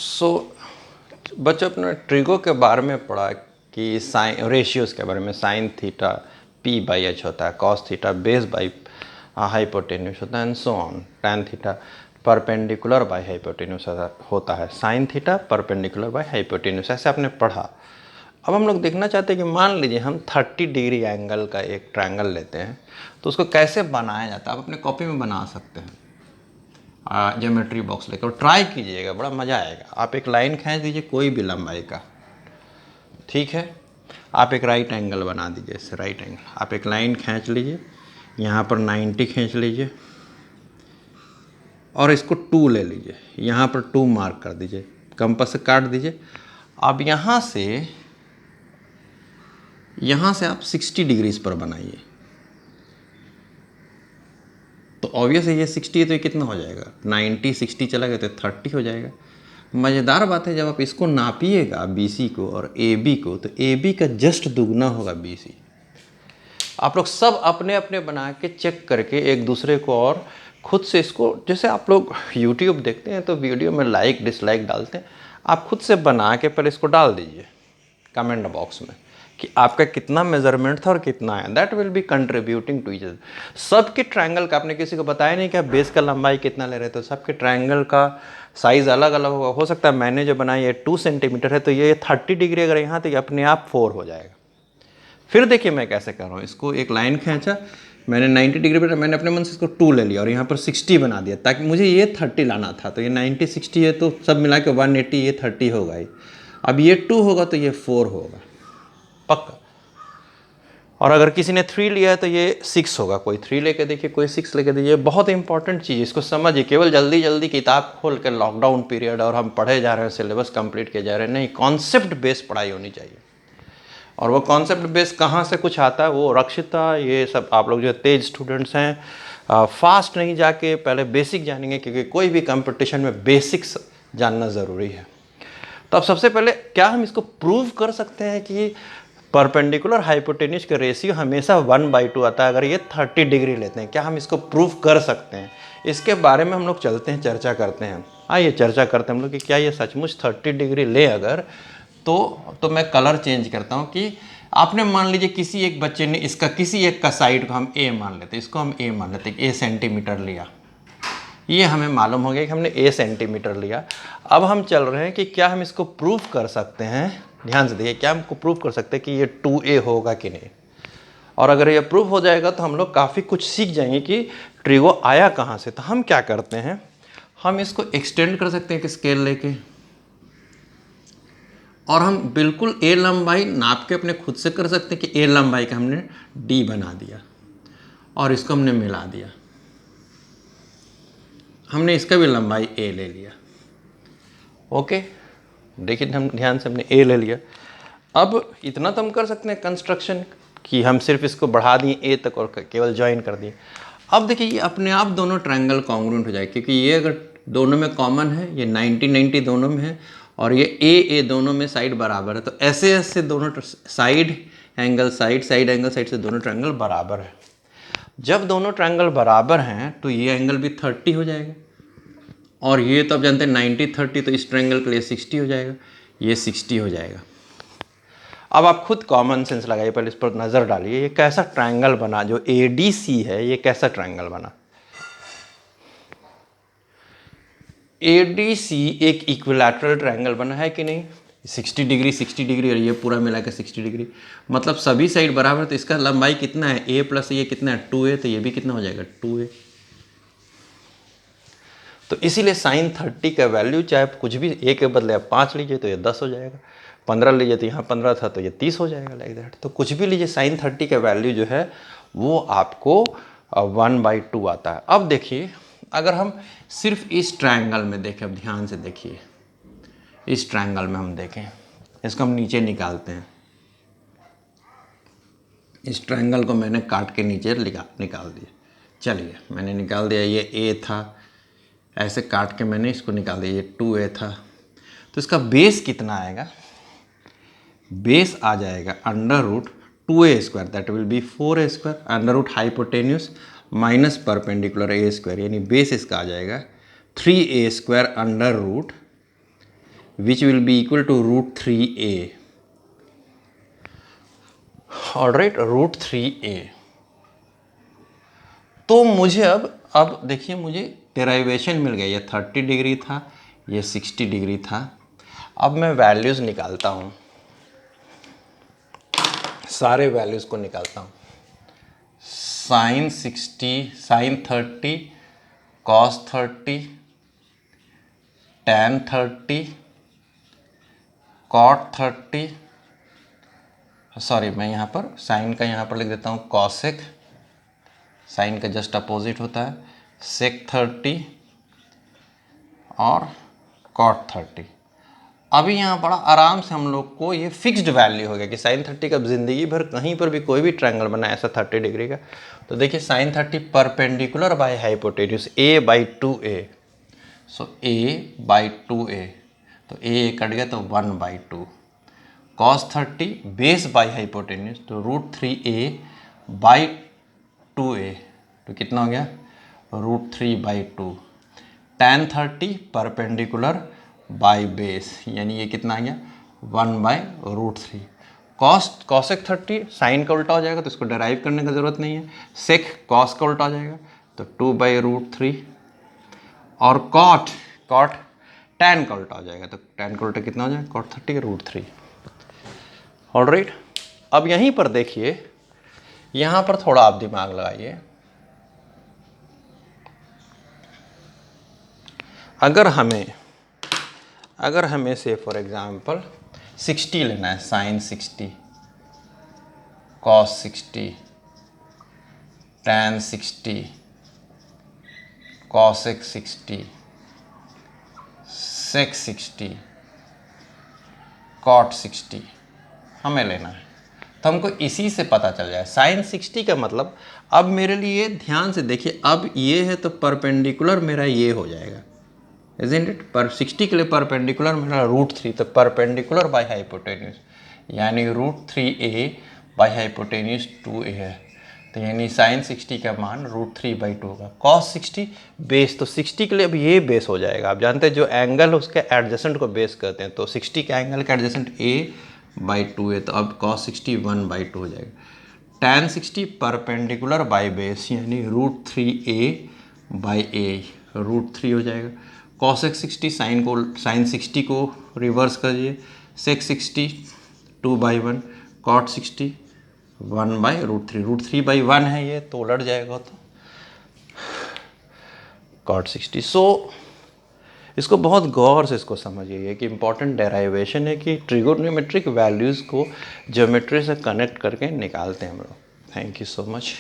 सो बच्चों अपने ट्रिगो के बारे में पढ़ा कि साइन रेशियोज़ के बारे में sine theta P by H होता है, cos theta base by hypotenuse होता है and so on, tan theta perpendicular by hypotenuse होता है, sine theta perpendicular by hypotenuse, ऐसे आपने पढ़ा। अब हम लोग देखना चाहते हैं कि मान लीजिए हम 30 डिग्री एंगल का एक ट्रायंगल लेते हैं तो उसको कैसे बनाया जाता है। आप अपने कॉपी में बना सकते हैं ज्योमेट्री बॉक्स लेकर, ट्राई कीजिएगा, बड़ा मज़ा आएगा। आप एक लाइन खींच दीजिए कोई भी लंबाई का, ठीक है। आप एक राइट एंगल बना दीजिए, इससे राइट एंगल आप एक लाइन खींच लीजिए, यहाँ पर 90 खींच लीजिए और इसको 2 ले लीजिए, यहाँ पर 2 मार्क कर दीजिए, कंपास से काट दीजिए। अब यहाँ से आप 60 डिग्रीज पर बनाइए, तो ऑब्वियस है ये 60 है तो ये कितना हो जाएगा, 90 60 चला गया तो 30 हो जाएगा। मज़ेदार बात है जब आप इसको नापिएगा BC को और AB को, तो AB का जस्ट दुगना होगा BC। आप लोग सब अपने अपने बना के चेक करके एक दूसरे को और खुद से इसको, जैसे आप लोग YouTube देखते हैं तो वीडियो में लाइक डिसलाइक डालते हैं, आप खुद से बना के पहले इसको डाल दीजिए कमेंट बॉक्स में कि आपका कितना मेजरमेंट था और कितना है। That will be contributing to each other. सबके ट्रायंगल का आपने किसी को बताया नहीं कि आप बेस का लंबाई कितना ले रहे थे, तो सबके ट्रायंगल का साइज़ अलग अलग होगा। हो सकता है मैंने जो बनाया ये 2 सेंटीमीटर है तो ये 30 डिग्री अगर यहाँ तो ये अपने आप 4 हो जाएगा। फिर देखिए मैं कैसे कर रहा हूँ, इसको एक लाइन खींचा मैंने 90 डिग्री पर, मैंने अपने मन से इसको 2 ले लिया और यहाँ पर 60 बना दिया ताकि मुझे ये 30 लाना था। तो ये 90 60 है तो सब मिला के 180, ये 30 होगा ही। अब ये 2 होगा तो ये 4 होगा पक्का। और अगर किसी ने 3 लिया है तो ये 6 होगा, कोई 3 लेके देखिए, कोई 6 लेके देखिए। बहुत इंपॉर्टेंट चीज़, इसको समझिए। केवल जल्दी जल्दी किताब खोल के लॉकडाउन पीरियड और हम पढ़े जा रहे हैं, सिलेबस कंप्लीट किए जा रहे हैं, नहीं, कॉन्सेप्ट बेस्ड पढ़ाई होनी चाहिए। और वो कॉन्सेप्ट बेस कहाँ से कुछ आता है, वो रक्षिता ये सब आप लोग जो तेज स्टूडेंट्स हैं फास्ट नहीं जाके पहले बेसिक जानेंगे, क्योंकि कोई भी कंपटीशन में बेसिक्स जानना ज़रूरी है। तो अब सबसे पहले क्या हम इसको प्रूव कर सकते हैं कि परपेंडिकुलर हाइपोटेन्यूस का रेशियो हमेशा 1/2 आता है अगर ये 30 डिग्री लेते हैं? क्या हम इसको प्रूव कर सकते हैं? इसके बारे में हम लोग चलते हैं, चर्चा करते हैं। आइए चर्चा करते हैं हम लोग कि क्या ये सचमुच 30 डिग्री ले अगर, तो मैं कलर चेंज करता हूँ कि आपने मान लीजिए किसी एक बच्चे ने इसका किसी एक का साइड को हम A मान लेते हैं, इसको हम A मान लेते हैं, A सेंटीमीटर लिया, ये हमें मालूम हो गया कि हमने A सेंटीमीटर लिया। अब हम चल रहे हैं कि क्या हम इसको प्रूव कर सकते हैं। ध्यान से देखिए, क्या हमको प्रूव कर सकते हैं कि ये 2A होगा कि नहीं। और अगर ये प्रूव हो जाएगा तो हम लोग काफ़ी कुछ सीख जाएंगे कि ट्रिगो आया कहाँ से। तो हम क्या करते हैं, हम इसको एक्सटेंड कर सकते हैं कि स्केल लेके, और हम बिल्कुल A लंबाई नाप के अपने खुद से कर सकते हैं कि A लंबाई का हमने D बना दिया और इसको हमने मिला दिया, हमने इसका भी लंबाई A ले लिया। ओके, देखिए हम ध्यान से हमने A ले लिया। अब इतना तो हम कर सकते हैं कंस्ट्रक्शन कि हम सिर्फ इसको बढ़ा दिए A तक और केवल ज्वाइन कर दिए। अब देखिए ये अपने आप दोनों ट्रायंगल कॉन्ग्रुएंट हो जाए, क्योंकि ये अगर दोनों में कॉमन है, ये 90-90 दोनों में है और ये A दोनों में साइड बराबर है, तो ऐसे ऐसे दोनों साइड एंगल से दोनों ट्रायंगल बराबर है। जब दोनों ट्रायंगल बराबर हैं तो ये एंगल भी 30 हो जाएगा, और ये तो आप जानते हैं 90-30, तो इस ट्रायंगल के लिए 60 हो जाएगा, ये 60 हो जाएगा। अब आप खुद कॉमन सेंस लगाइए, पहले इस पर नज़र डालिए, ये कैसा ट्रायंगल बना जो ADC है, ये कैसा ट्रायंगल बना। ADC एक इक्विलैटरल ट्रायंगल बना है कि नहीं, 60 डिग्री और ये पूरा मिला के 60 डिग्री, मतलब सभी साइड बराबर। तो इसका लंबाई कितना है, A प्लस ये कितना है 2A, तो ये भी कितना हो जाएगा 2A। तो इसीलिए साइन 30 का वैल्यू चाहे कुछ भी A के बदले आप 5 लीजिए तो ये 10 हो जाएगा, 15 लीजिए तो यहाँ 15 था तो ये 30 हो जाएगा, लाइक दैट। तो कुछ भी लीजिए, साइन 30 का वैल्यू जो है वो आपको 1/2 आता है। अब देखिए अगर हम सिर्फ इस ट्रायंगल में देखें, अब ध्यान से देखिए, इस ट्रायंगल में हम देखें, इसको हम नीचे निकालते हैं। इस ट्रायंगल को मैंने काट के नीचे निकाल दिया। चलिए मैंने निकाल दिया, ये A था, ऐसे काट के मैंने इसको निकाल दिया, ये 2A था। तो इसका बेस कितना आएगा, बेस आ जाएगा √2A², that will be 4A², under root hypotenuse minus perpendicular A², यानी बेस इसका आ जाएगा 3A² under root which will be equal to √3a। Alright, √3a। तो मुझे अब देखिए मुझे डेराइवेशन मिल गया, ये 30 डिग्री था, ये 60 डिग्री था। अब मैं वैल्यूज़ निकालता हूँ, सारे वैल्यूज़ को निकालता हूँ। sin 60, sin 30, cos 30, tan 30, cot 30, sorry मैं यहाँ पर साइन का यहाँ पर लिख देता हूँ कॉसेक, साइन का जस्ट अपोजिट होता है, सेक 30 और कॉट 30। अभी यहाँ बड़ा आराम से हम लोग को ये फिक्स्ड वैल्यू हो गया कि साइन 30 का ज़िंदगी भर कहीं पर भी कोई भी ट्रायंगल बना ऐसा 30 डिग्री का, तो देखिए sine 30 perpendicular by hypotenuse a/2a, so a/2a, तो a कट गया तो 1/2, cos 30 बेस बाय हाइपोटेन्यूज तो √3a/2a, तो कितना हो गया √3/2, tan 30 परपेंडिकुलर बाय बेस, यानी ये कितना आ गया 1/√3। कॉसेक 30 साइन का उल्टा हो जाएगा तो इसको डेराइव करने की ज़रूरत नहीं है, सेक कॉस का उल्टा हो जाएगा तो 2/√3, और कॉट tan का उल्टा हो जाएगा तो tan का उल्टा कितना हो जाएगा cot 30 का √3। ऑलराइट, अब यहीं पर देखिए, यहाँ पर थोड़ा आप दिमाग लगाइए। अगर हमें से फॉर एग्जांपल 60 लेना है, साइन 60, कॉस 60, tan 60, कॉसेक 60, सेक 60, कॉट 60 हमें लेना है, तो हमको इसी से पता चल जाए साइन 60 का मतलब, अब मेरे लिए ध्यान से देखिए, अब ये है तो परपेंडिकुलर मेरा ये हो जाएगा, इजंट इट, पर 60 के लिए परपेंडिकुलर मेरा √3, तो परपेंडिकुलर बाय हाइपोटेन्यूज यानी √3a बाय हाइपोटेन्यूज 2a है, तो यानी साइन 60 का मान √3/2 होगा। cos 60 बेस, तो 60 के लिए अब ये बेस हो जाएगा, आप जानते हैं जो एंगल उसके एडजेसेंट को बेस करते हैं, तो 60 के एंगल का एडजेसेंट a/2 है, तो अब cos 60 1/2 हो जाएगा। tan 60 परपेंडिकुलर बाय बेस यानी √3a/a, √3 हो जाएगा। cosec 60 साइन 60 को रिवर्स करिए, sec 60 2/1, cot 60 1/√3, √3/1 है ये तो उलट जाएगा, तो cot 60। सो इसको बहुत गौर से इसको समझिए कि इंपॉर्टेंट डेराइवेशन है कि ट्रिगोनोमेट्रिक वैल्यूज़ को ज्योमेट्री से कनेक्ट करके निकालते हैं हम लोग। Thank you so much.